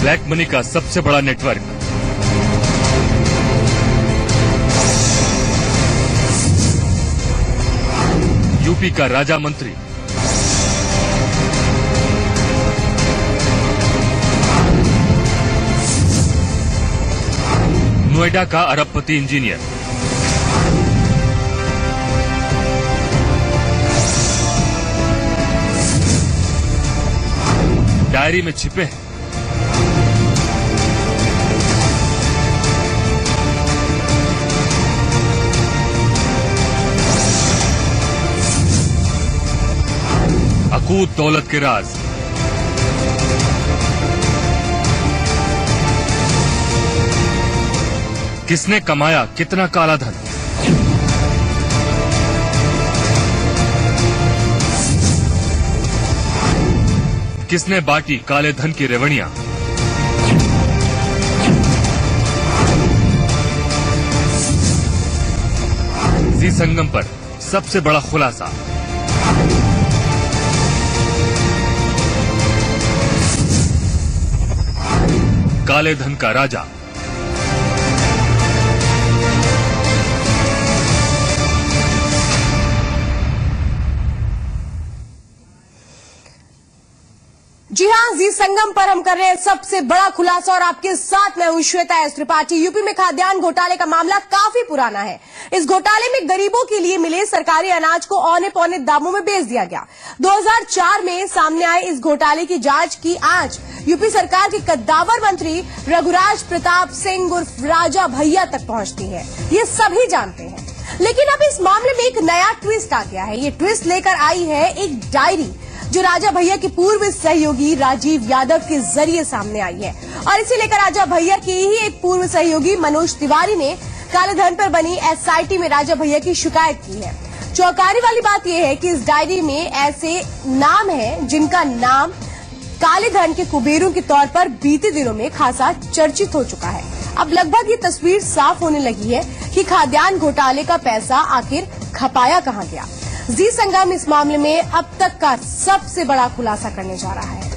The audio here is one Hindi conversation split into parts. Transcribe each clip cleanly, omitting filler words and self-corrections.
ब्लैक मनी का सबसे बड़ा नेटवर्क, यूपी का राजा मंत्री, नोएडा का अरबपति इंजीनियर, डायरी में छिपे हैं अकूत दौलत के राज। किसने कमाया कितना काला धन, किसने बांटी काले धन की रेवड़ियां, जी संगम पर सबसे बड़ा खुलासा। काले धन का राजा। जी हां, जी संगम पर हम कर रहे हैं सबसे बड़ा खुलासा और आपके साथ मैं हूं श्वेता एस त्रिपाठी। यूपी में खाद्यान्न घोटाले का मामला काफी पुराना है। इस घोटाले में गरीबों के लिए मिले सरकारी अनाज को औने पौने दामों में बेच दिया गया। 2004 में सामने आए इस घोटाले की जांच की आज यूपी सरकार के कद्दावर मंत्री रघुराज प्रताप सिंह उर्फ राजा भैया तक पहुंचती है। ये सभी जानते हैं, लेकिन अब इस मामले में एक नया ट्विस्ट आ गया है। ये ट्विस्ट लेकर आई है एक डायरी जो राजा भैया के पूर्व सहयोगी राजीव यादव के जरिए सामने आई है, और इसे लेकर राजा भैया के ही एक पूर्व सहयोगी मनोज तिवारी ने काले धन पर बनी एसआईटी में राजा भैया की शिकायत की है। चौंकाने वाली बात यह है कि इस डायरी में ऐसे नाम हैं जिनका नाम काले धन के कुबेरों के तौर पर बीते दिनों में खासा चर्चित हो चुका है। अब लगभग ये तस्वीर साफ होने लगी है कि खाद्यान्न घोटाले का पैसा आखिर खपाया कहां गया। जी संगम इस मामले में अब तक का सबसे बड़ा खुलासा करने जा रहा है।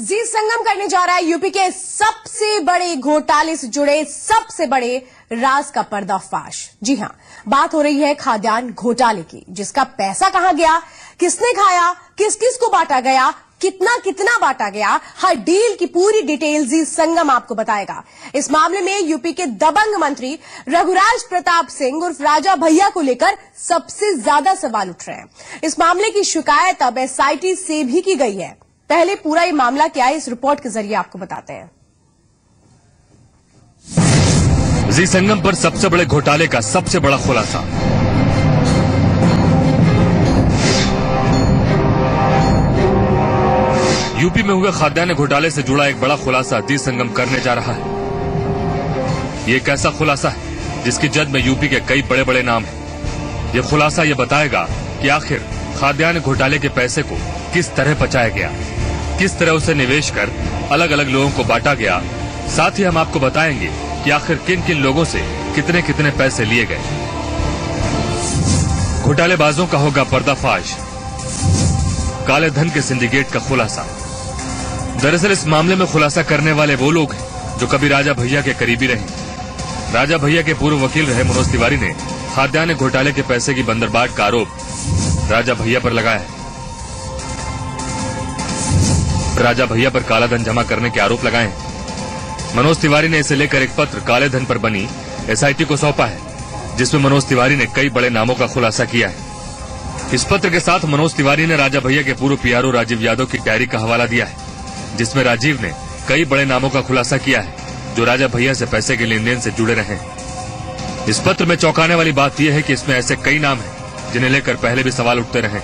जी संगम करने जा रहा है यूपी के सबसे बड़े घोटाले से जुड़े सबसे बड़े राज का पर्दाफाश। जी हां, बात हो रही है खाद्यान्न घोटाले की, जिसका पैसा कहां गया, किसने खाया, किस किस को बांटा गया, कितना कितना बांटा गया, हर डील की पूरी डिटेल जी संगम आपको बताएगा। इस मामले में यूपी के दबंग मंत्री रघुराज प्रताप सिंह उर्फ राजा भैया को लेकर सबसे ज्यादा सवाल उठ रहे हैं। इस मामले की शिकायत अब एसआईटी से भी की गई है। पहले पूरा ये मामला क्या है, इस रिपोर्ट के जरिए आपको बताते हैं। जी संगम पर सबसे बड़े घोटाले का सबसे बड़ा खुलासा। यूपी में हुए खाद्यान्न घोटाले से जुड़ा एक बड़ा खुलासा जी संगम करने जा रहा है। ये एक ऐसा खुलासा है जिसकी जद में यूपी के कई बड़े बड़े नाम हैं। ये खुलासा ये बताएगा कि आखिर खाद्यान्न घोटाले के पैसे को किस तरह बचाया गया, किस तरह उसे निवेश कर अलग अलग लोगों को बांटा गया। साथ ही हम आपको बताएंगे कि आखिर किन किन लोगों से कितने कितने पैसे लिए गए। घोटालेबाजों का होगा पर्दाफाश, काले धन के सिंडिकेट का खुलासा। दरअसल इस मामले में खुलासा करने वाले वो लोग हैं जो कभी राजा भैया के करीबी रहे। राजा भैया के पूर्व वकील रहे मनोज तिवारी ने खाद्यान्न घोटाले के पैसे की बंदरबाट का आरोप राजा भैया पर लगाया है। राजा भैया पर काला धन जमा करने के आरोप लगाए हैं। मनोज तिवारी ने इसे लेकर एक पत्र काले धन पर बनी एसआईटी को सौंपा है, जिसमें मनोज तिवारी ने कई बड़े नामों का खुलासा किया है। इस पत्र के साथ मनोज तिवारी ने राजा भैया के पूर्व पीआरओ राजीव यादव की डायरी का हवाला दिया है, जिसमें राजीव ने कई बड़े नामों का खुलासा किया है जो राजा भैया से पैसे के लेन देन से जुड़े रहे हैं। इस पत्र में चौंकाने वाली बात यह है कि इसमें ऐसे कई नाम हैं जिन्हें लेकर पहले भी सवाल उठते रहे।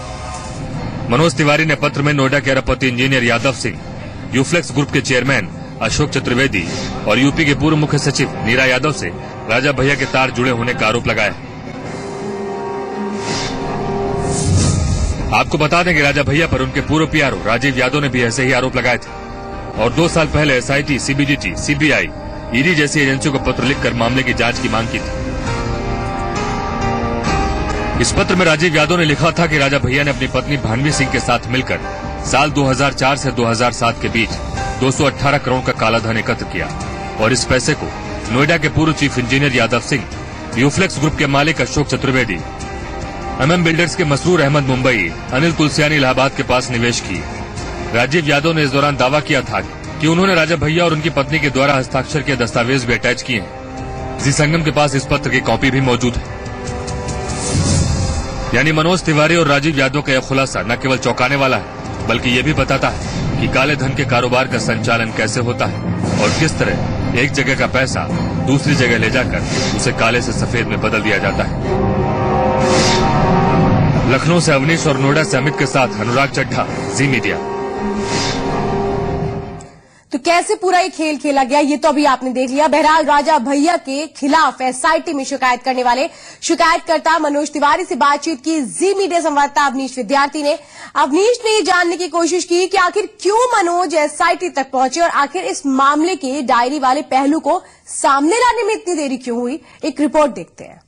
मनोज तिवारी ने पत्र में नोएडा के अरबपति इंजीनियर यादव सिंह, यूफ्लेक्स ग्रुप के चेयरमैन अशोक चतुर्वेदी और यूपी के पूर्व मुख्य सचिव नीरा यादव से राजा भैया के तार जुड़े होने का आरोप लगाया। आपको बता दें कि राजा भैया पर उनके पूर्व पीआरओ राजीव यादव ने भी ऐसे ही आरोप लगाए थे और 2 साल पहले एसआईटी, सीबीडीटी, सीबीआई, ईडी जैसी एजेंसियों को पत्र लिखकर मामले की जांच की मांग की थी। इस पत्र में राजीव यादव ने लिखा था कि राजा भैया ने अपनी पत्नी भानवी सिंह के साथ मिलकर साल 2004 से 2007 के बीच 218 करोड़ का कालाधन एकत्र किया और इस पैसे को नोएडा के पूर्व chief engineer Yadav Singh, Uflex group के मालिक अशोक चतुर्वेदी, MM बिल्डर्स के मसरूर अहमद मुंबई, अनिल तुलसियानी इलाहाबाद के पास निवेश की। राजीव यादव ने इस दौरान दावा किया था कि उन्होंने राजा भैया और उनकी पत्नी के द्वारा हस्ताक्षर के दस्तावेज भी अटैच किए हैं। जी संगम के पास इस पत्र की कॉपी भी मौजूद है। यानी मनोज तिवारी और राजीव यादव का यह खुलासा न केवल चौंकाने वाला है बल्कि ये भी बताता है कि काले धन के कारोबार का संचालन कैसे होता है और किस तरह एक जगह का पैसा दूसरी जगह ले जाकर उसे काले से सफेद में बदल दिया जाता है। लखनऊ से अवनीश और नोएडा से अमित के साथ अनुराग चड्ढा, जी मीडिया। तो कैसे पूरा ये खेल खेला गया ये तो अभी आपने देख लिया। बहरहाल राजा भैया के खिलाफ एसआईटी में शिकायत करने वाले शिकायतकर्ता मनोज तिवारी से बातचीत की जी मीडिया संवाददाता अवनीश विद्यार्थी ने। अवनीश ने ये जानने की कोशिश की कि आखिर क्यों मनोज एसआईटी तक पहुंचे और आखिर इस मामले के डायरी वाले पहलू को सामने लाने में इतनी देरी क्यों हुई। एक रिपोर्ट देखते हैं।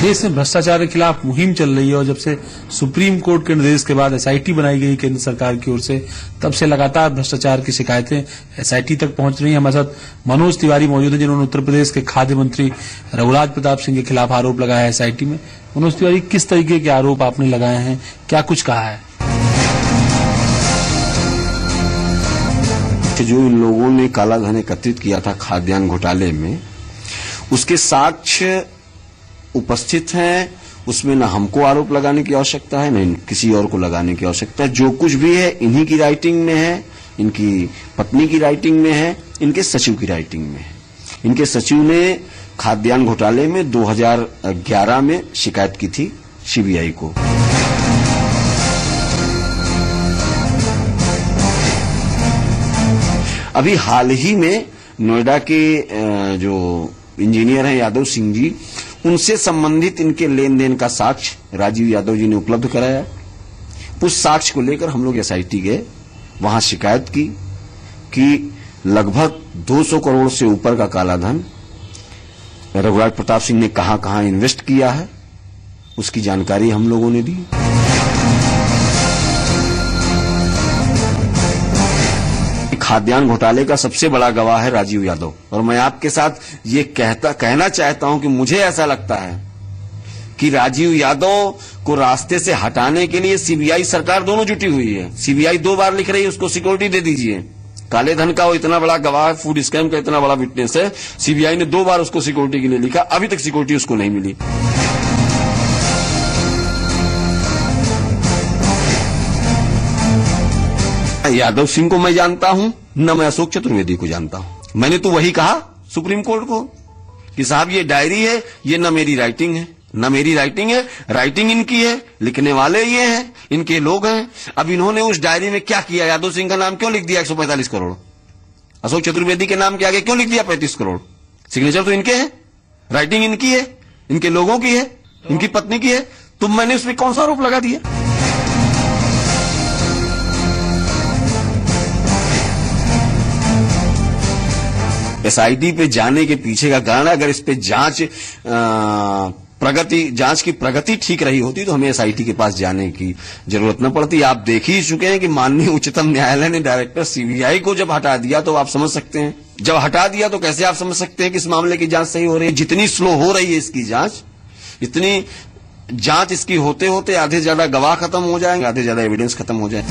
देश में भ्रष्टाचार के खिलाफ मुहिम चल रही है और जब से सुप्रीम कोर्ट के निर्देश के बाद एसआईटी बनाई गई केंद्र सरकार की ओर से, तब से लगातार भ्रष्टाचार की शिकायतें एसआईटी तक पहुंच रही हैं। हमारे साथ मनोज तिवारी मौजूद हैं जिन्होंने उत्तर प्रदेश के खाद्य मंत्री रघुराज प्रताप सिंह के खिलाफ आरोप लगाया है एसआईटी में। मनोज तिवारी, किस तरीके के आरोप आपने लगाए हैं, क्या कुछ कहा है? जो इन लोगों ने काला धन एकत्रित किया था खाद्यान्न घोटाले में, उसके साक्ष्य उपस्थित हैं। उसमें न हमको आरोप लगाने की आवश्यकता है न किसी और को लगाने की आवश्यकता है। जो कुछ भी है इन्हीं की राइटिंग में है, इनकी पत्नी की राइटिंग में है, इनके सचिव की राइटिंग में है। इनके सचिव ने खाद्यान्न घोटाले में 2011 में शिकायत की थी सीबीआई को। अभी हाल ही में नोएडा के जो इंजीनियर हैं यादव सिंह जी, उनसे संबंधित इनके लेन देन का साक्ष्य राजीव यादव जी ने उपलब्ध कराया। उस साक्ष्य को लेकर हम लोग एसआईटी गए, वहां शिकायत की कि लगभग 200 करोड़ से ऊपर का कालाधन रघुराज प्रताप सिंह ने कहां कहां इन्वेस्ट किया है, उसकी जानकारी हम लोगों ने दी। खाद्यान्न घोटाले का सबसे बड़ा गवाह है राजीव यादव, और मैं आपके साथ ये कहना चाहता हूं कि मुझे ऐसा लगता है कि राजीव यादव को रास्ते से हटाने के लिए सीबीआई सरकार दोनों जुटी हुई है। सीबीआई 2 बार लिख रही है उसको सिक्योरिटी दे दीजिए। काले धन का वो इतना बड़ा गवाह है, फूड स्कैम का इतना बड़ा विटनेस है, सीबीआई ने 2 बार उसको सिक्योरिटी के लिए लिखा, अभी तक सिक्योरिटी उसको नहीं मिली। यादव सिंह को मैं जानता हूं, न मैं अशोक चतुर्वेदी को जानता हूं। मैंने तो वही कहा सुप्रीम कोर्ट को कि साहब ये डायरी है, ये न मेरी राइटिंग है, न मेरी राइटिंग है, राइटिंग इनकी है, लिखने वाले ये हैं, इनके लोग हैं। अब इन्होंने उस डायरी में क्या किया? यादव सिंह का नाम क्यों लिख दिया 145 करोड़? अशोक चतुर्वेदी के नाम के आगे क्यों लिख दिया 35 करोड़? सिग्नेचर तो इनके हैं, राइटिंग इनकी है, इनके लोगों की है, इनकी पत्नी की है, तो मैंने उसमें कौन सा आरोप लगा दिया? एसआईटी पे जाने के पीछे का कारण, अगर इस पे जांच की प्रगति ठीक रही होती तो हमें एसआईटी के पास जाने की जरूरत न पड़ती। आप देख ही चुके हैं कि माननीय उच्चतम न्यायालय ने डायरेक्टर सीबीआई को जब हटा दिया तो आप समझ सकते हैं, जब हटा दिया तो कैसे आप समझ सकते हैं कि इस मामले की जांच सही हो रही है। जितनी स्लो हो रही है इसकी जांच, इतनी जांच इसकी होते होते आधे से ज्यादा गवाह खत्म हो जाएंगे, आधे से ज्यादा एविडेंस खत्म हो जाए।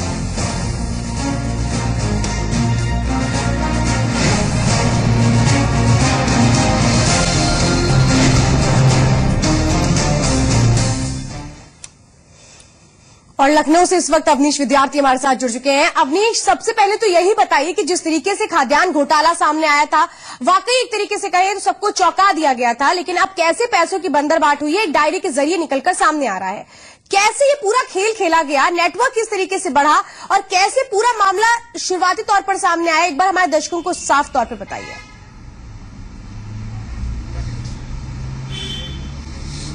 और लखनऊ से इस वक्त अवनीश विद्यार्थी हमारे साथ जुड़ चुके हैं। अवनीश, सबसे पहले तो यही बताइए कि जिस तरीके से खाद्यान्न घोटाला सामने आया था, वाकई एक तरीके से कहें तो सबको चौंका दिया गया था, लेकिन अब कैसे पैसों की बंदरबाट हुई है, एक डायरी के जरिए निकलकर सामने आ रहा है। कैसे ये पूरा खेल खेला गया, नेटवर्क किस तरीके से बढ़ा और कैसे पूरा मामला शुरुआती तौर पर सामने आया, एक बार हमारे दर्शकों को साफ तौर पर बताइए।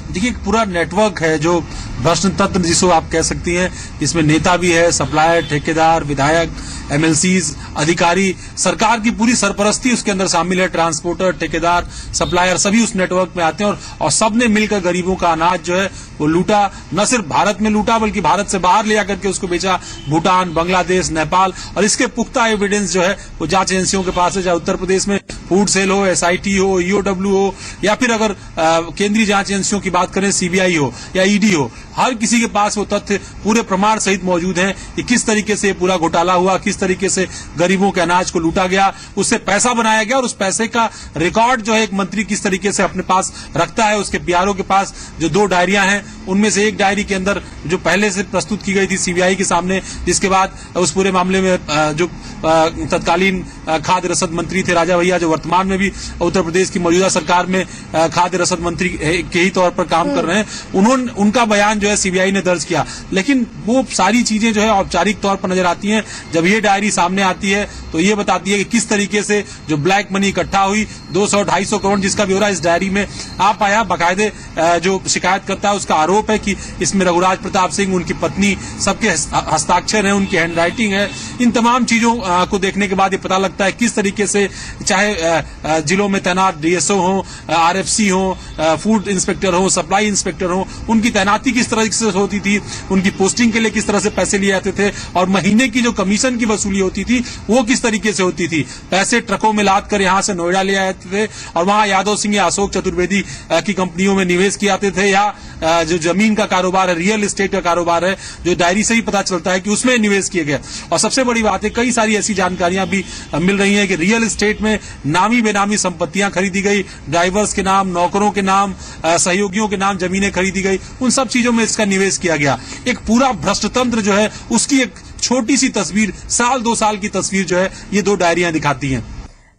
देखिए, एक पूरा नेटवर्क है जो भ्रष्ट तंत्र जिसको आप कह सकती हैं। इसमें नेता भी है, सप्लायर, ठेकेदार, विधायक, एमएलसीज, अधिकारी, सरकार की पूरी सरपरस्ती उसके अंदर शामिल है। ट्रांसपोर्टर, ठेकेदार, सप्लायर सभी उस नेटवर्क में आते हैं और सबने मिलकर गरीबों का अनाज जो है वो लूटा। न सिर्फ भारत में लूटा बल्कि भारत से बाहर ले जाकर के उसको बेचा, भूटान, बांग्लादेश, नेपाल। और इसके पुख्ता एविडेंस जो है वो जांच एजेंसियों के पास है, चाहे उत्तर प्रदेश में फूड सेल हो, एसआईटी हो, ईओडब्ल्यू हो, या फिर अगर केंद्रीय जांच एजेंसियों की बात करें सीबीआई हो या ईडी हो, हर किसी के पास वो तथ्य पूरे प्रमाण सहित मौजूद हैं कि किस तरीके से पूरा घोटाला हुआ, किस तरीके से गरीबों के अनाज को लूटा गया, उससे पैसा बनाया गया और उस पैसे का रिकॉर्ड जो है एक मंत्री किस तरीके से अपने पास रखता है। उसके पीआरओ के पास जो 2 डायरियां हैं, उनमें से एक डायरी के अंदर जो पहले से प्रस्तुत की गई थी सीबीआई के सामने, जिसके बाद उस पूरे मामले में जो तत्कालीन खाद्य रसद मंत्री थे राजा भैया, जो वर्तमान में भी उत्तर प्रदेश की मौजूदा सरकार में खाद्य रसद मंत्री के ही तौर पर काम कर रहे हैं, उनका बयान जो है सीबीआई ने दर्ज किया। लेकिन वो सारी चीजें जो है औपचारिक तौर पर नजर आती हैं। जब ये डायरी सामने आती है तो ये बताती है कि किस तरीके से जो ब्लैक मनी इकट्ठा हुई, 200-250 करोड़ जिसका ब्यौरा इस डायरी में आ पाया। बाकायदे जो शिकायत करता है उसका आरोप है कि इसमें रघुराज प्रताप सिंह, उनकी पत्नी, सबके हस्ताक्षर हैं, उनकी हैंडराइटिंग है। इन तमाम चीजों को देखने के बाद ये पता लगता है किस तरीके से चाहे जिलों में तैनात डीएसओ हो, आरएफसी हो, फूड इंस्पेक्टर हो, सप्लाई इंस्पेक्टर हो, उनकी तैनाती किस तरह से होती थी, उनकी पोस्टिंग के लिए किस तरह से पैसे लिए जाते थे और महीने की जो कमीशन की वसूली होती थी वो किस तरीके से होती थी। पैसे ट्रकों में लाद कर यहां से नोएडा ले आते थे और वहां यादव सिंह या अशोक चतुर्वेदी की कंपनियों में निवेश किए जाते थे, या जो जमीन का कारोबार है, रियल एस्टेट का कारोबार है, जो डायरी से ही पता चलता है कि उसमें निवेश किए गए। और सबसे बड़ी बात है, कई सारी ऐसी जानकारियां भी मिल रही हैं कि रियल एस्टेट में नामी बेनामी संपत्तियां खरीदी गई, ड्राइवर्स के नाम, नौकरों के नाम, सहयोगियों के नाम जमीनें खरीदी गई, उन सब चीजों में इसका निवेश किया गया। एक पूरा भ्रष्ट तंत्र जो है उसकी एक छोटी सी तस्वीर, 2 साल की तस्वीर जो है ये 2 डायरियां दिखाती हैं।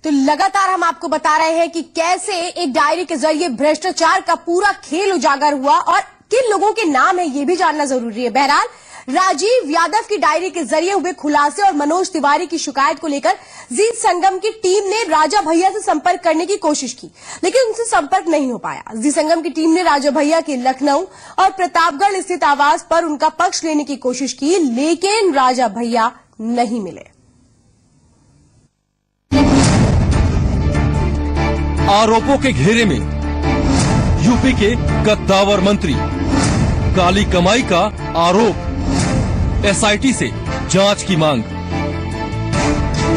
तो लगातार हम आपको बता रहे हैं कि कैसे एक डायरी के जरिए भ्रष्टाचार का पूरा खेल उजागर हुआ और किन लोगों के नाम है ये भी जानना जरूरी है। बहरहाल, राजीव यादव की डायरी के जरिए हुए खुलासे और मनोज तिवारी की शिकायत को लेकर जी संगम की टीम ने राजा भैया से संपर्क करने की कोशिश की, लेकिन उनसे संपर्क नहीं हो पाया। जी संगम की टीम ने राजा भैया के लखनऊ और प्रतापगढ़ स्थित आवास पर उनका पक्ष लेने की कोशिश की, लेकिन राजा भैया नहीं मिले। आरोपों के घेरे में यूपी के कद्दावर मंत्री, काली कमाई का आरोप, एसआईटी से जांच की मांग।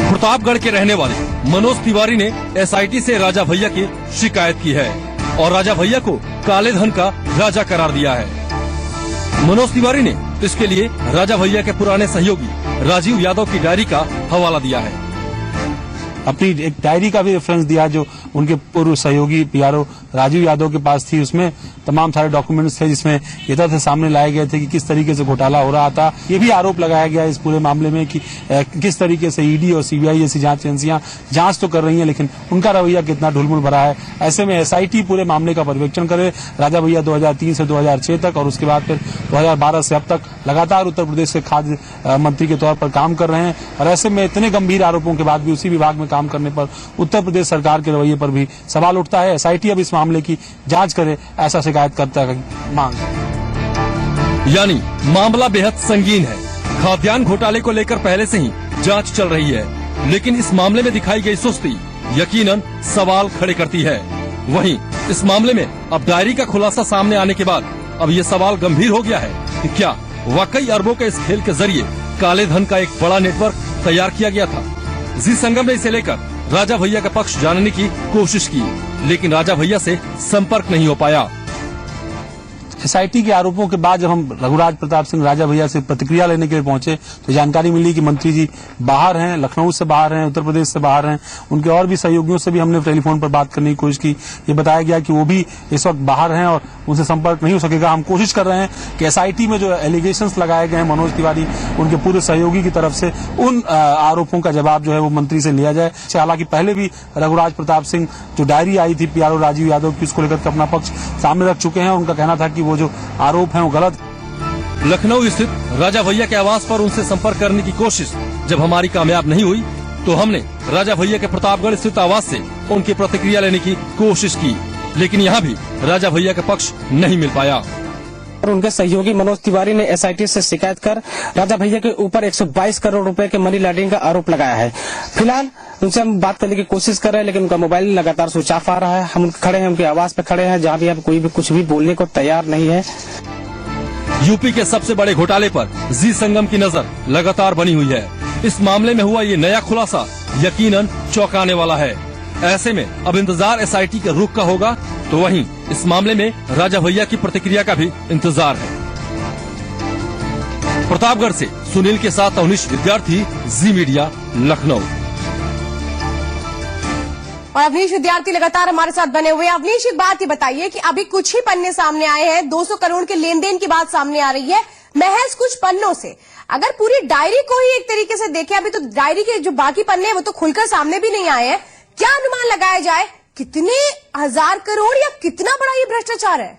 प्रतापगढ़ के रहने वाले मनोज तिवारी ने एसआईटी से राजा भैया की शिकायत की है और राजा भैया को काले धन का राजा करार दिया है। मनोज तिवारी ने इसके लिए राजा भैया के पुराने सहयोगी राजीव यादव की डायरी का हवाला दिया है। अपनी एक डायरी का भी रेफरेंस दिया जो उनके पूर्व सहयोगी पीआरओ राजीव यादव के पास थी। उसमें तमाम सारे डॉक्यूमेंट्स थे जिसमें ये तथ्य सामने लाए गए थे कि किस तरीके से घोटाला हो रहा था। ये भी आरोप लगाया गया इस पूरे मामले में कि किस तरीके से ईडी और सीबीआई जैसी जांच एजेंसियां जांच तो कर रही हैं, लेकिन उनका रवैया कितना ढुलमुल भरा है। ऐसे में एसआईटी पूरे मामले का पर्यवेक्षण करे। राजा भैया 2003 से 2006 तक और उसके बाद फिर 2012 से अब तक लगातार उत्तर प्रदेश के खाद्य मंत्री के तौर पर काम कर रहे हैं और ऐसे में इतने गंभीर आरोपों के बाद भी उसी विभाग में काम करने पर उत्तर प्रदेश सरकार के रवैये पर भी सवाल उठता है। एसआईटी अब इस मामले की जांच करे, ऐसा शिकायतकर्ता की मांग। यानी मामला बेहद संगीन है। खाद्यान्न घोटाले को लेकर पहले से ही जांच चल रही है, लेकिन इस मामले में दिखाई गई सुस्ती यकीनन सवाल खड़े करती है। वहीं इस मामले में अब डायरी का खुलासा सामने आने के बाद अब ये सवाल गंभीर हो गया है कि क्या वाकई अरबों के इस खेल के जरिए काले धन का एक बड़ा नेटवर्क तैयार किया गया था। जी संगम ने इसे लेकर राजा भैया का पक्ष जानने की कोशिश की, लेकिन राजा भैया से संपर्क नहीं हो पाया। एसआईटी के आरोपों के बाद जब हम रघुराज प्रताप सिंह राजा भैया से प्रतिक्रिया लेने के लिए पहुंचे तो जानकारी मिली कि मंत्री जी बाहर हैं, लखनऊ से बाहर हैं, उत्तर प्रदेश से बाहर हैं। उनके और भी सहयोगियों से भी हमने टेलीफोन पर बात करने की कोशिश की। ये बताया गया कि वो भी इस वक्त बाहर हैं और उनसे संपर्क नहीं हो सकेगा। हम कोशिश कर रहे हैं कि एसआईटी में जो एलिगेशंस लगाए गए हैं मनोज तिवारी उनके पूरे सहयोगी की तरफ से, उन आरोपों का जवाब जो है वो मंत्री से लिया जाए। हालांकि पहले भी रघुराज प्रताप सिंह जो डायरी आई थी पीआरओ राजीव यादव की, उसको लेकर अपना पक्ष सामने रख चुके हैं। उनका कहना था कि वो जो आरोप हैं वो गलत। लखनऊ स्थित राजा भैया के आवास पर उनसे संपर्क करने की कोशिश जब हमारी कामयाब नहीं हुई तो हमने राजा भैया के प्रतापगढ़ स्थित आवास से उनकी प्रतिक्रिया लेने की कोशिश की, लेकिन यहाँ भी राजा भैया का पक्ष नहीं मिल पाया। और उनके सहयोगी मनोज तिवारी ने एसआईटी से शिकायत कर राजा भैया के ऊपर 122 करोड़ रुपए के मनी लॉन्ड्रिंग का आरोप लगाया है। फिलहाल उनसे हम बात करने की कोशिश कर रहे हैं, लेकिन उनका मोबाइल लगातार स्विच ऑफ आ रहा है। हम खड़े हैं उनके आवास पे खड़े हैं, जहाँ भी अब कोई भी कुछ भी बोलने को तैयार नहीं है। यूपी के सबसे बड़े घोटाले पर जी संगम की नजर लगातार बनी हुई है। इस मामले में हुआ ये नया खुलासा यकीनन चौंकाने वाला है। ऐसे में अब इंतजार एसआईटी के रुख का होगा, तो वहीं इस मामले में राजा भैया की प्रतिक्रिया का भी इंतजार है। प्रतापगढ़ से सुनील के साथ अवनीश विद्यार्थी, जी मीडिया, लखनऊ। और अवनीश विद्यार्थी लगातार हमारे साथ बने हुए हैं। अवनीश, एक बात ये बताइए कि अभी कुछ ही पन्ने सामने आए हैं, 200 करोड़ के लेन देन की बात सामने आ रही है महज कुछ पन्नों से। अगर पूरी डायरी को ही एक तरीके से देखें, अभी तो डायरी के जो बाकी पन्ने हैं वो तो खुलकर सामने भी नहीं आए हैं, क्या अनुमान लगाया जाए कितने हजार करोड़ या कितना बड़ा ये भ्रष्टाचार है?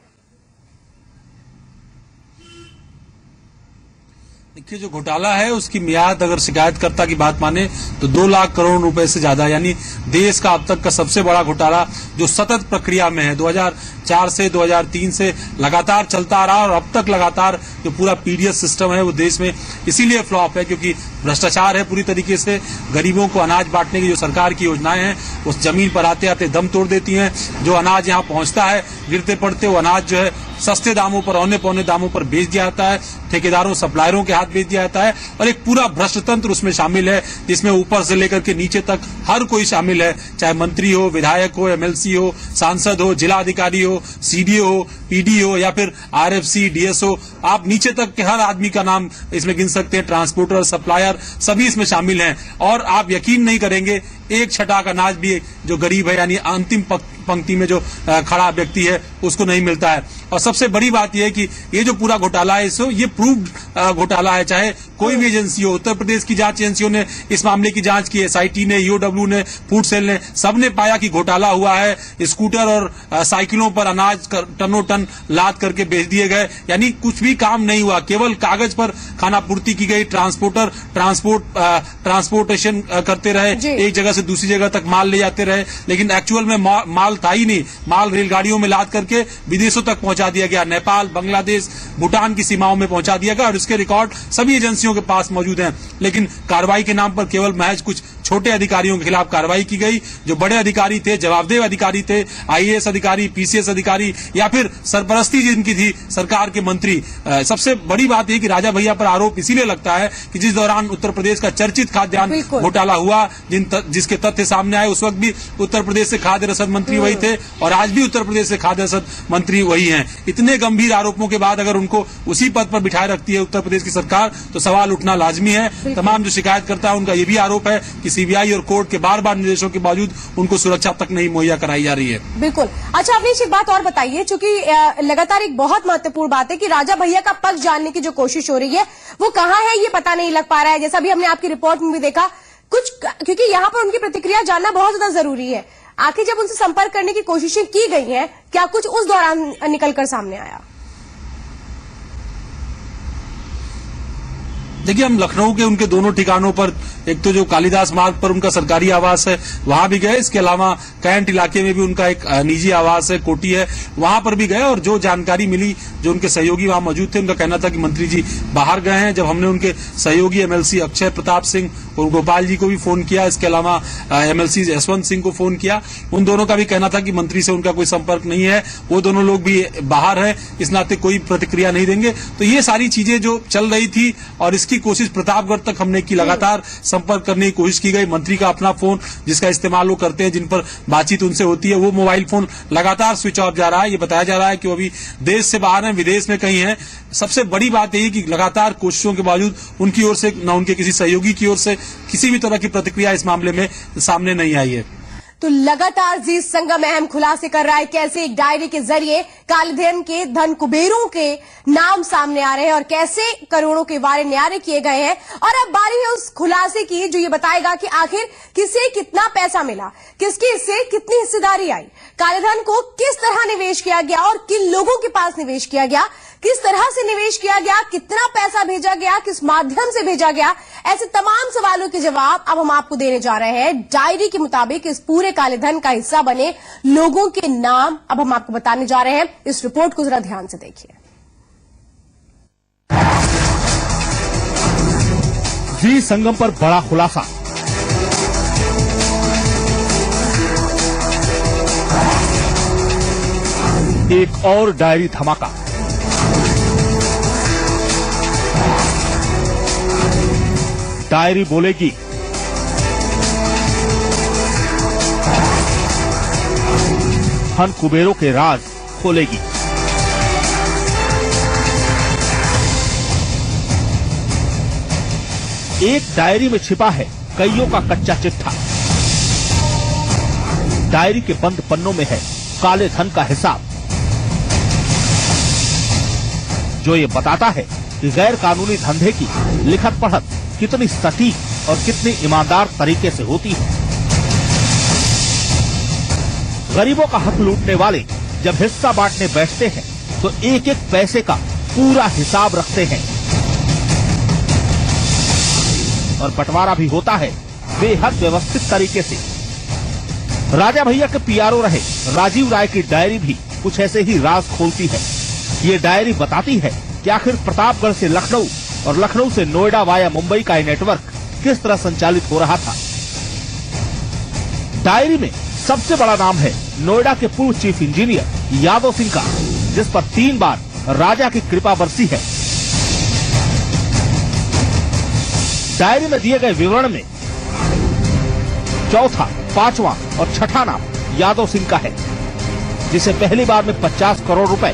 देखिए, जो घोटाला है उसकी मियाद अगर शिकायतकर्ता की बात माने तो 2 लाख करोड़ रुपए से ज्यादा, यानी देश का अब तक का सबसे बड़ा घोटाला जो सतत प्रक्रिया में है। 2004 से 2003 से लगातार चलता आ रहा और अब तक लगातार जो पूरा पीडीएस सिस्टम है वो देश में इसीलिए फ्लॉप है क्योंकि भ्रष्टाचार है पूरी तरीके से। गरीबों को अनाज बांटने की जो सरकार की योजनाएं हैं वो जमीन पर आते आते दम तोड़ देती हैं। जो अनाज यहाँ पहुंचता है गिरते पड़ते वो अनाज जो है सस्ते दामों पर, औने पौने दामों पर बेच दिया जाता है, ठेकेदारों सप्लायरों के हाथ बेच दिया जाता है और एक पूरा भ्रष्ट तंत्र उसमें शामिल है जिसमें ऊपर से लेकर के नीचे तक हर कोई शामिल है, चाहे मंत्री हो, विधायक हो, एमएलसी हो, सांसद हो, जिला अधिकारी हो, सीडीओ हो, पीडी हो या फिर आरएफसी, डीएसओ, आप नीचे तक के हर आदमी का नाम इसमें गिन सकते हैं। ट्रांसपोर्टर, सप्लायर सभी इसमें शामिल हैं और आप यकीन नहीं करेंगे एक छटाक अनाज भी जो गरीब है यानी अंतिम पंक्ति में जो खड़ा व्यक्ति है उसको नहीं मिलता है। और सबसे बड़ी बात यह है कि ये जो पूरा घोटाला है ये प्रूव्ड घोटाला है। चाहे कोई भी एजेंसी हो, उत्तर प्रदेश की जांच एजेंसियों ने इस मामले की जांच की, एसआईटी ने, ईओडब्ल्यू ने, फूड सेल ने, सबने पाया कि घोटाला हुआ है। स्कूटर और साइकिलों पर अनाज टनों टन लाद करके बेच दिए गए, यानी कुछ भी काम नहीं हुआ, केवल कागज पर खाना पूर्ति की गई। ट्रांसपोर्टर ट्रांसपोर्टेशन करते रहे, एक जगह से दूसरी जगह तक माल ले जाते रहे, लेकिन एक्चुअल में माल था ही नहीं। माल रेलगाड़ियों में लाद करके विदेशों तक पहुंचा दिया गया, नेपाल, बांग्लादेश, भूटान की सीमाओं में पहुंचा दिया गया और इसके रिकॉर्ड सभी एजेंसियों के पास मौजूद हैं। लेकिन कार्रवाई के नाम पर केवल महज कुछ छोटे अधिकारियों के खिलाफ कार्रवाई की गई। जो बड़े अधिकारी थे, जवाबदेह अधिकारी थे, आईएएस अधिकारी, पीसीएस अधिकारी या फिर सरपरस्ती जिनकी थी सरकार के मंत्री। सबसे बड़ी बात यह कि राजा भैया पर आरोप इसीलिए लगता है कि जिस दौरान उत्तर प्रदेश का चर्चित खाद्यान्न घोटाला हुआ, जिसके तथ्य सामने आए, उस वक्त भी उत्तर प्रदेश से खाद्य रसद मंत्री वही थे और आज भी उत्तर प्रदेश से खाद्य रसद मंत्री वही हैं। इतने गंभीर आरोपों के बाद अगर उनको उसी पद पर बिठाए रखती है उत्तर प्रदेश की सरकार तो सवाल उठना लाजमी है। तमाम जो शिकायतकर्ता है उनका यह भी आरोप है कि सीबीआई और कोर्ट के बार बार निर्देशों के बावजूद उनको सुरक्षा तक नहीं मुहैया कराई जा रही है। बिल्कुल। अच्छा अवनीश, एक बात और बताइए, चूंकि लगातार एक बहुत महत्वपूर्ण बात है कि राजा भैया का पक्ष जानने की जो कोशिश हो रही है वो कहाँ है ये पता नहीं लग पा रहा है। जैसा भी हमने आपकी रिपोर्ट में भी देखा कुछ, क्योंकि यहाँ पर उनकी प्रतिक्रिया जानना बहुत ज्यादा जरूरी है। आखिर जब उनसे संपर्क करने की कोशिशें की गई हैं, क्या कुछ उस दौरान निकलकर सामने आया? देखिए, हम लखनऊ के उनके दोनों ठिकानों पर, एक तो जो कालिदास मार्ग पर उनका सरकारी आवास है वहां भी गए, इसके अलावा कैंट इलाके में भी उनका एक निजी आवास है, कोठी है, वहां पर भी गए और जो जानकारी मिली, जो उनके सहयोगी वहां मौजूद थे, उनका कहना था कि मंत्री जी बाहर गए हैं। जब हमने उनके सहयोगी एमएलसी अक्षय प्रताप सिंह और गोपाल जी को भी फोन किया, इसके अलावा एमएलसी यशवंत सिंह को फोन किया, उन दोनों का भी कहना था कि मंत्री से उनका कोई संपर्क नहीं है, वो दोनों लोग भी बाहर है, इस नाते कोई प्रतिक्रिया नहीं देंगे। तो ये सारी चीजें जो चल रही थी और इसकी कोशिश प्रतापगढ़ तक हमने की, लगातार संपर्क करने की कोशिश की गई। मंत्री का अपना फोन जिसका इस्तेमाल वो करते हैं, जिन पर बातचीत उनसे होती है, वो मोबाइल फोन लगातार स्विच ऑफ जा रहा है। ये बताया जा रहा है कि वो अभी देश से बाहर हैं, विदेश में कहीं हैं। सबसे बड़ी बात यही कि लगातार कोशिशों के बावजूद उनकी ओर से, न उनके किसी सहयोगी की ओर से किसी भी तरह की प्रतिक्रिया इस मामले में सामने नहीं आई है। तो लगातार जी संगम अहम खुलासे कर रहा है कैसे एक डायरी के जरिए कालेधन के धन कुबेरों के नाम सामने आ रहे हैं और कैसे करोड़ों के वारे न्यारे किए गए हैं। और अब बारी है उस खुलासे की जो ये बताएगा कि आखिर किसे कितना पैसा मिला, किसकी इससे कितनी हिस्सेदारी आई, कालेधन को किस तरह निवेश किया गया और किन लोगों के पास निवेश किया गया, किस तरह से निवेश किया गया, कितना पैसा भेजा गया, किस माध्यम से भेजा गया। ऐसे तमाम सवालों के जवाब अब हम आपको देने जा रहे हैं। डायरी के मुताबिक इस पूरे कालेधन का हिस्सा बने लोगों के नाम अब हम आपको बताने जा रहे हैं। इस रिपोर्ट को जरा ध्यान से देखिए। जी संगम पर बड़ा खुलासा। एक और डायरी धमाका। डायरी बोलेगी, धन कुबेरों के राज खोलेगी। एक डायरी में छिपा है कईयों का कच्चा चिट्ठा। डायरी के बंद पन्नों में है काले धन का हिसाब, जो ये बताता है कि गैर कानूनी धंधे की लिखत पढ़त कितनी सटीक और कितनी ईमानदार तरीके से होती है। गरीबों का हक लूटने वाले जब हिस्सा बांटने बैठते हैं तो एक एक पैसे का पूरा हिसाब रखते हैं और बंटवारा भी होता है बेहद व्यवस्थित तरीके से। राजा भैया के पीआरओ रहे राजीव राय की डायरी भी कुछ ऐसे ही राज खोलती है। ये डायरी बताती है कि आखिर प्रतापगढ़ से लखनऊ और लखनऊ से नोएडा वाया मुंबई का ये नेटवर्क किस तरह संचालित हो रहा था। डायरी में सबसे बड़ा नाम है नोएडा के पूर्व चीफ इंजीनियर यादव सिंह का, जिस पर 3 बार राजा की कृपा बरसी है। डायरी में दिए गए विवरण में चौथा, 5वां और 6ठा नाम यादव सिंह का है, जिसे पहली बार में 50 करोड़ रुपए,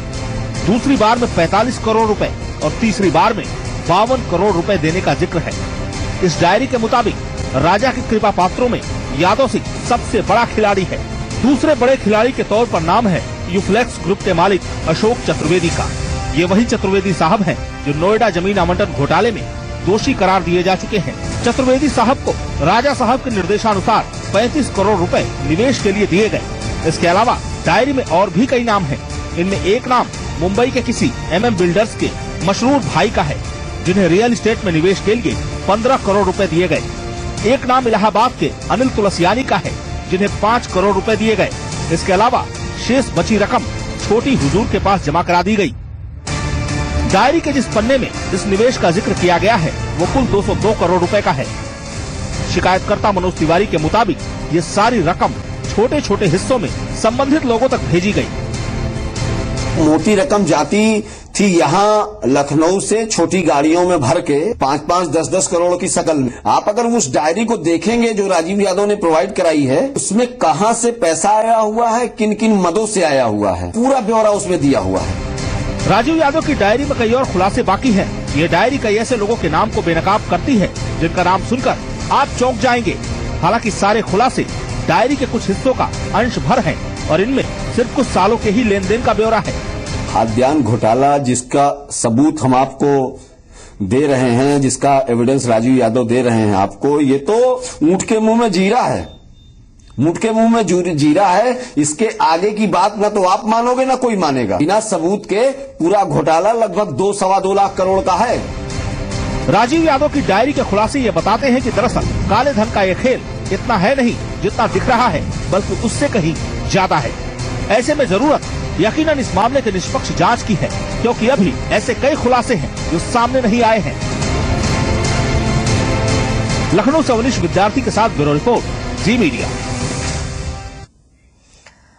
दूसरी बार में 45 करोड़ रुपए और तीसरी बार में 52 करोड़ रुपए देने का जिक्र है। इस डायरी के मुताबिक राजा के कृपा पात्रों में यादव सिंह सबसे बड़ा खिलाड़ी है। दूसरे बड़े खिलाड़ी के तौर पर नाम है यूफ्लेक्स ग्रुप के मालिक अशोक चतुर्वेदी का। ये वही चतुर्वेदी साहब हैं जो नोएडा जमीन आवंटन घोटाले में दोषी करार दिए जा चुके हैं। चतुर्वेदी साहब को राजा साहब के निर्देशानुसार 35 करोड़ रुपए निवेश के लिए दिए गए। इसके अलावा डायरी में और भी कई नाम हैं। इनमें एक नाम मुंबई के किसी MM बिल्डर्स के मशरूर भाई का है, जिन्हें रियल एस्टेट में निवेश के लिए 15 करोड़ रुपए दिए गए। एक नाम इलाहाबाद के अनिल तुलसियानी का है, जिन्हें 5 करोड़ रुपए दिए गए। इसके अलावा शेष बची रकम छोटी हुजूर के पास जमा करा दी गई। डायरी के जिस पन्ने में इस निवेश का जिक्र किया गया है वो कुल 202 करोड़ रुपए का है। शिकायतकर्ता मनोज तिवारी के मुताबिक ये सारी रकम छोटे छोटे हिस्सों में संबंधित लोगों तक भेजी गई। मोटी रकम जाती थी यहाँ लखनऊ से छोटी गाड़ियों में भर के 5-5, 10-10 करोड़ की शकल में। आप अगर उस डायरी को देखेंगे जो राजीव यादव ने प्रोवाइड कराई है, उसमें कहां से पैसा आया हुआ है, किन किन मदों से आया हुआ है, पूरा ब्यौरा उसमें दिया हुआ है। राजीव यादव की डायरी में कई और खुलासे बाकी हैं। ये डायरी कई ऐसे लोगों के नाम को बेनकाब करती है जिनका नाम सुनकर आप चौंक जाएंगे। हालांकि सारे खुलासे डायरी के कुछ हिस्सों का अंश भर हैं और इनमें सिर्फ कुछ सालों के ही लेन देन का ब्यौरा है। खाद्यान्न घोटाला जिसका सबूत हम आपको दे रहे हैं, जिसका एविडेंस राजीव यादव दे रहे हैं आपको, ये तो ऊंट के मुंह में जीरा है। ऊंट के मुंह में जीरा है। इसके आगे की बात ना तो आप मानोगे ना कोई मानेगा। बिना सबूत के पूरा घोटाला लगभग 2-2.25 लाख करोड़ का है। राजीव यादव की डायरी के खुलासे ये बताते हैं कि दरअसल काले धन का ये खेल इतना है नहीं जितना दिख रहा है, बल्कि उससे कहीं ज्यादा है। ऐसे में जरूरत यकीनन इस मामले के निष्पक्ष जांच की है, क्योंकि अभी ऐसे कई खुलासे हैं जो सामने नहीं आए हैं। लखनऊ से अवनीश विद्यार्थी के साथ ब्यूरो रिपोर्ट, जी मीडिया।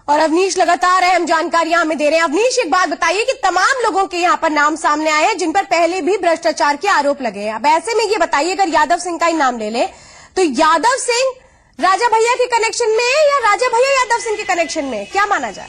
और अवनीश लगातार अहम जानकारियां हमें दे रहे हैं। अवनीश, एक बात बताइए कि तमाम लोगों के यहाँ पर नाम सामने आए हैं जिन पर पहले भी भ्रष्टाचार के आरोप लगे हैं। अब ऐसे में ये बताइए, अगर यादव सिंह का ही नाम ले ले तो यादव सिंह राजा भैया के कनेक्शन में है या राजा भैया यादव सिंह के कनेक्शन में, क्या माना जाए?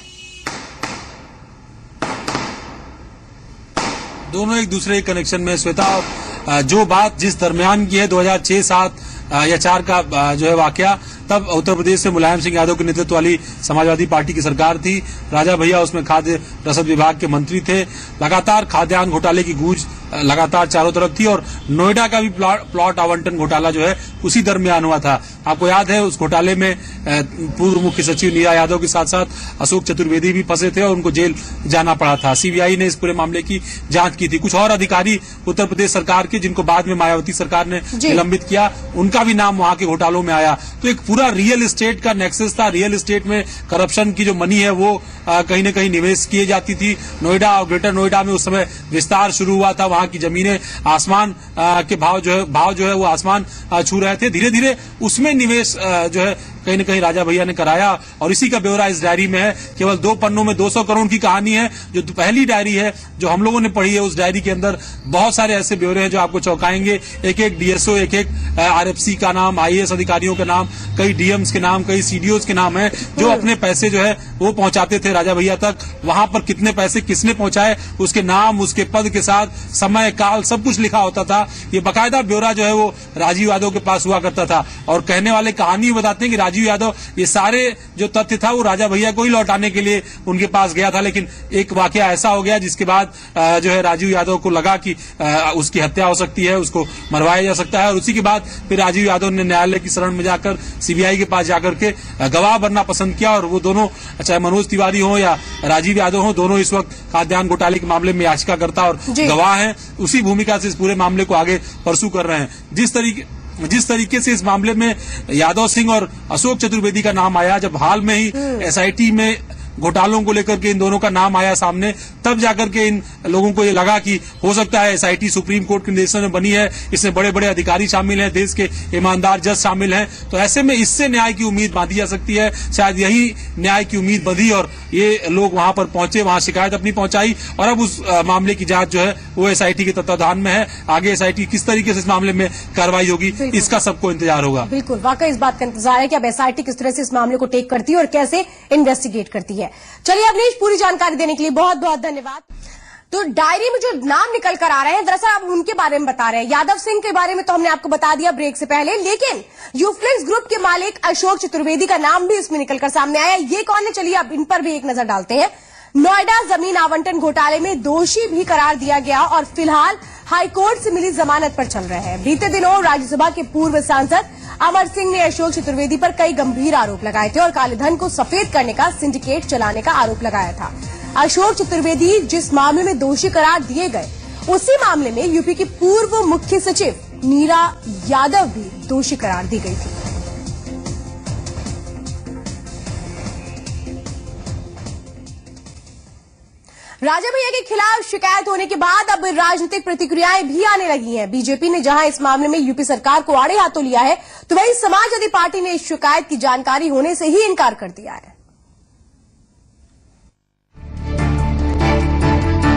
दोनों एक दूसरे के कनेक्शन में। श्वेता, जो बात जिस दरमियान की है 2006, 7 या 4 का जो है वाकया, तब उत्तर प्रदेश से मुलायम सिंह यादव के नेतृत्व वाली समाजवादी पार्टी की सरकार थी। राजा भैया उसमें खाद्य रसद विभाग के मंत्री थे। लगातार खाद्यान्न घोटाले की गूंज लगातार चारों तरफ थी और नोएडा का भी प्लॉट आवंटन घोटाला जो है उसी दरमियान हुआ था। आपको याद है उस घोटाले में पूर्व मुख्य सचिव नीरा यादव के साथ साथ अशोक चतुर्वेदी भी फंसे थे और उनको जेल जाना पड़ा था। सीबीआई ने इस पूरे मामले की जांच की थी। कुछ और अधिकारी उत्तर प्रदेश सरकार के, जिनको बाद में मायावती सरकार ने निलंबित किया, उनका भी नाम वहां के घोटालों में आया। तो एक पूरा रियल एस्टेट का नेक्सस था। रियल एस्टेट में करप्शन की जो मनी है वो कहीं न कहीं निवेश किए जाती थी। नोएडा और ग्रेटर नोएडा में उस समय विस्तार शुरू हुआ था। वहां की जमीनें आसमान के भाव जो है वो आसमान छू रहे थे। धीरे धीरे उसमें निवेश जो है कहीं न कहीं राजा भैया ने कराया और इसी का ब्यौरा इस डायरी में है। केवल 2 पन्नों में 200 करोड़ की कहानी है। जो पहली डायरी है जो हम लोगों ने पढ़ी है, उस डायरी के अंदर बहुत सारे ऐसे ब्यौरे हैं जो आपको चौंकाएंगे। एक एक डीएसओ, एक एक आरएफसी का नाम, आईएएस अधिकारियों के नाम, कई डीएम्स के नाम, कई सीडीओज के नाम है जो अपने पैसे जो है वो पहुंचाते थे राजा भैया तक। वहां पर कितने पैसे किसने पहुंचाए, उसके नाम, उसके पद के साथ समय, काल, सब कुछ लिखा होता था। ये बाकायदा ब्यौरा जो है वो राजीव यादव के पास हुआ करता था। और कहने वाले कहानी बताते हैं कि राजीव यादव ये सारे जो तथ्य था वो राजा भैया को ही लौटाने के लिए उनके पास गया था। लेकिन एक वाकया ऐसा हो गया जिसके बाद जो है राजीव यादव को लगा कि उसकी हत्या हो सकती है, उसको मरवाया जा सकता है। और उसी के बाद फिर राजीव यादव ने न्यायालय की शरण में जाकर सीबीआई के पास जाकर के गवाह बनना पसंद किया। और वो दोनों, चाहे मनोज तिवारी हो या राजीव यादव हो, दोनों इस वक्त खाद्यान्न घोटाले के मामले में याचिकाकर्ता और गवाह हैं। उसी भूमिका से इस पूरे मामले को आगे परसू कर रहे हैं। जिस तरीके से इस मामले में यादव सिंह और अशोक चतुर्वेदी का नाम आया, जब हाल में ही एसआईटी में घोटालों को लेकर के इन दोनों का नाम आया सामने, तब जाकर के इन लोगों को ये लगा कि हो सकता है एसआईटी सुप्रीम कोर्ट के निर्देशन में बनी है, इसमें बड़े बड़े अधिकारी शामिल हैं, देश के ईमानदार जज शामिल हैं, तो ऐसे में इससे न्याय की उम्मीद बांधी जा सकती है। शायद यही न्याय की उम्मीद बंधी और ये लोग वहां पर पहुंचे, वहां शिकायत अपनी पहुंचाई और अब उस मामले की जांच जो है वो एसआईटी के तत्वाधान में है। आगे एसआईटी किस तरीके से इस मामले में कार्रवाई होगी, इसका सबको इंतजार होगा। बिल्कुल, वाकई इस बात का इंतजार है कि अब एसआईटी किस तरह से इस मामले को टेक करती है और कैसे इन्वेस्टिगेट करती है। चलिए अवनीश, पूरी जानकारी देने के लिए बहुत बहुत धन्यवाद। तो डायरी में जो नाम निकल कर आ रहे हैं, दरअसल आप उनके बारे में बता रहे हैं। यादव सिंह के बारे में तो हमने आपको बता दिया ब्रेक से पहले, लेकिन यूफ्लेक्स ग्रुप के मालिक अशोक चतुर्वेदी का नाम भी इसमें निकलकर सामने आया। ये कौन है, चलिए अब इन पर भी एक नजर डालते हैं। नोएडा जमीन आवंटन घोटाले में दोषी भी करार दिया गया और फिलहाल हाईकोर्ट से मिली जमानत पर चल रहे हैं। बीते दिनों राज्यसभा के पूर्व सांसद अमर सिंह ने अशोक चतुर्वेदी पर कई गंभीर आरोप लगाए थे और काले धन को सफेद करने का सिंडिकेट चलाने का आरोप लगाया था। अशोक चतुर्वेदी जिस मामले में दोषी करार दिए गए, उसी मामले में यूपी की पूर्व मुख्य सचिव नीरा यादव भी दोषी करार दी गई थी। राजा भैया के खिलाफ शिकायत होने के बाद अब राजनीतिक प्रतिक्रियाएं भी आने लगी हैं। बीजेपी ने जहां इस मामले में यूपी सरकार को आड़े हाथों लिया है, तो वहीं समाजवादी पार्टी ने इस शिकायत की जानकारी होने से ही इनकार कर दिया है।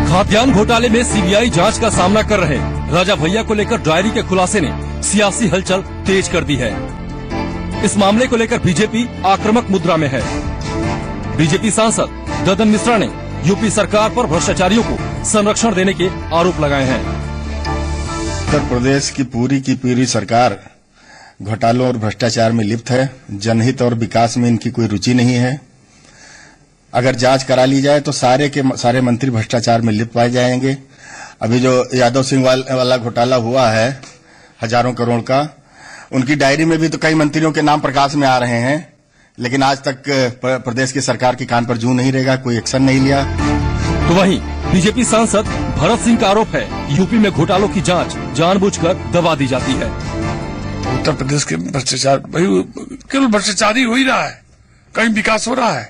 खाद्यान्न घोटाले में सीबीआई जांच का सामना कर रहे राजा भैया को लेकर डायरी के खुलासे ने सियासी हलचल तेज कर दी है। इस मामले को लेकर बीजेपी आक्रामक मुद्रा में है। बीजेपी सांसद ददन मिश्रा ने यूपी सरकार पर भ्रष्टाचारियों को संरक्षण देने के आरोप लगाए हैं। उत्तर प्रदेश की पूरी सरकार घोटालों और भ्रष्टाचार में लिप्त है। जनहित और विकास में इनकी कोई रुचि नहीं है। अगर जांच करा ली जाए तो सारे के सारे मंत्री भ्रष्टाचार में लिप्त पाए जाएंगे। अभी जो यादव सिंह वाला घोटाला हुआ है हजारों करोड़ का, उनकी डायरी में भी तो कई मंत्रियों के नाम प्रकाश में आ रहे हैं, लेकिन आज तक प्रदेश की सरकार के कान पर जूं नहीं रहेगा, कोई एक्शन नहीं लिया। तो वहीं बीजेपी सांसद भरत सिंह का आरोप है, यूपी में घोटालों की जांच जानबूझकर दबा दी जाती है। उत्तर प्रदेश के भ्रष्टाचार, भाई केवल भ्रष्टाचार ही हो ही रहा है, कहीं विकास हो रहा है,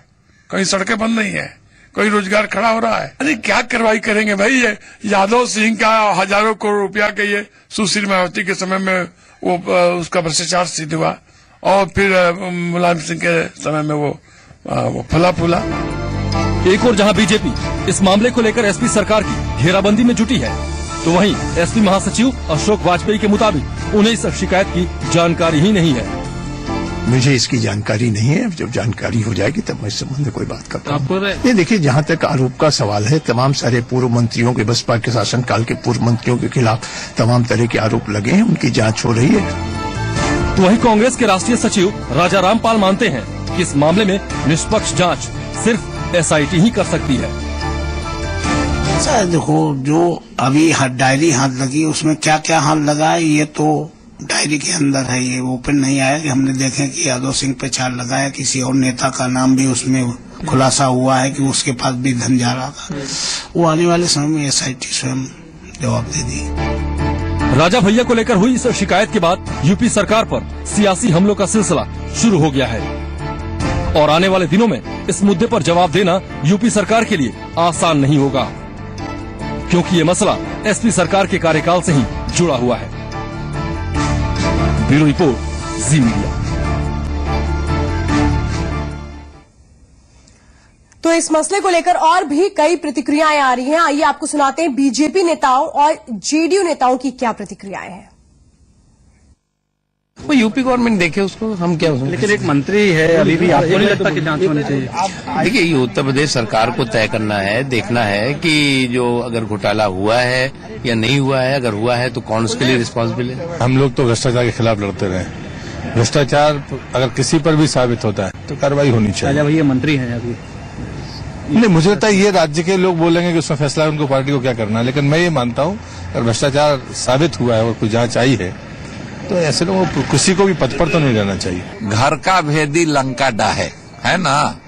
कहीं सड़कें बन रही हैं, कहीं रोजगार खड़ा हो रहा है। अरे क्या कार्रवाई करेंगे भाई। ये यादव सिंह का हजारों करोड़ रुपया के ये सुश्री मायावती के समय में वो उसका भ्रष्टाचार सिद्ध हुआ और फिर मुलायम सिंह के समय में वो वो फला फूला। एक और जहां बीजेपी इस मामले को लेकर एसपी सरकार की घेराबंदी में जुटी है, तो वहीं एसपी महासचिव अशोक वाजपेयी के मुताबिक उन्हें इस शिकायत की जानकारी ही नहीं है। मुझे इसकी जानकारी नहीं है, जब जानकारी हो जाएगी तब मैं इस संबंध में कोई बात करता हूँ। ये देखिए, जहाँ तक आरोप का सवाल है, तमाम सारे पूर्व मंत्रियों के, बसपा के शासनकाल के पूर्व मंत्रियों के खिलाफ तमाम तरह के आरोप लगे हैं, उनकी जांच हो रही है। तो वहीं कांग्रेस के राष्ट्रीय सचिव राजा रामपाल मानते हैं कि इस मामले में निष्पक्ष जांच सिर्फ एसआईटी ही कर सकती है। सर देखो, जो अभी डायरी हाथ लगी उसमें क्या क्या हाथ लगा है ये तो डायरी के अंदर है, ये ओपन नहीं आया कि हमने देखे कि यादव सिंह पे चार लगाया, किसी और नेता का नाम भी उसमें खुलासा हुआ है कि उसके पास भी धन जा रहा था। वो आने वाले समय में एसआईटी स्वयं जवाब दे दी। राजा भैया को लेकर हुई इस शिकायत के बाद यूपी सरकार पर सियासी हमलों का सिलसिला शुरू हो गया है और आने वाले दिनों में इस मुद्दे पर जवाब देना यूपी सरकार के लिए आसान नहीं होगा, क्योंकि ये मसला एसपी सरकार के कार्यकाल से ही जुड़ा हुआ है। ब्यूरो रिपोर्ट, जी मीडिया। तो इस मसले को लेकर और भी कई प्रतिक्रियाएं आ रही हैं। आइए आपको सुनाते हैं बीजेपी नेताओं और जेडीयू नेताओं की क्या प्रतिक्रियाएं हैं। वो यूपी गवर्नमेंट देखे उसको, हम क्या उसमें। लेकिन एक मंत्री है, अभी भी आपको नहीं लगता कि जांच होनी चाहिए? देखिए, ये उत्तर प्रदेश सरकार को तय करना है, देखना है कि जो अगर घोटाला हुआ है या नहीं हुआ है, अगर हुआ है तो कौन उसके लिए रिस्पॉन्सिबल है। हम लोग तो भ्रष्टाचार के खिलाफ लड़ते रहे। भ्रष्टाचार अगर किसी पर भी साबित होता है तो कार्रवाई होनी चाहिए। राजा भैया मंत्री हैं अभी। नहीं, मुझे लगता है ये राज्य के लोग बोलेंगे कि उसमें फैसला है उनको, पार्टी को क्या करना है, लेकिन मैं ये मानता हूँ अगर भ्रष्टाचार साबित हुआ है और कोई जांच आई है तो ऐसे लोगों को किसी को भी पद पर तो नहीं रहना चाहिए। घर का भेदी लंका डाहे, है ना,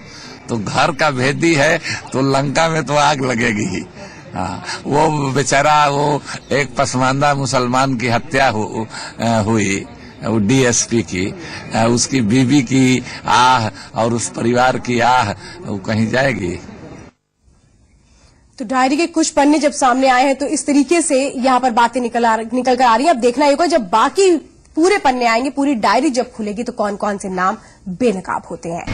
तो घर का भेदी है तो लंका में तो आग लगेगी ही। हाँ, वो बेचारा वो एक पसमानदा मुसलमान की हत्या हुई, वो डीएसपी की, उसकी बीवी की आह और उस परिवार की आह वो कहीं जाएगी। तो डायरी के कुछ पन्ने जब सामने आए हैं तो इस तरीके से यहाँ पर बातें निकल कर आ रही हैं। अब देखना होगा जब बाकी पूरे पन्ने आएंगे, पूरी डायरी जब खुलेगी तो कौन कौन से नाम बेनकाब होते हैं।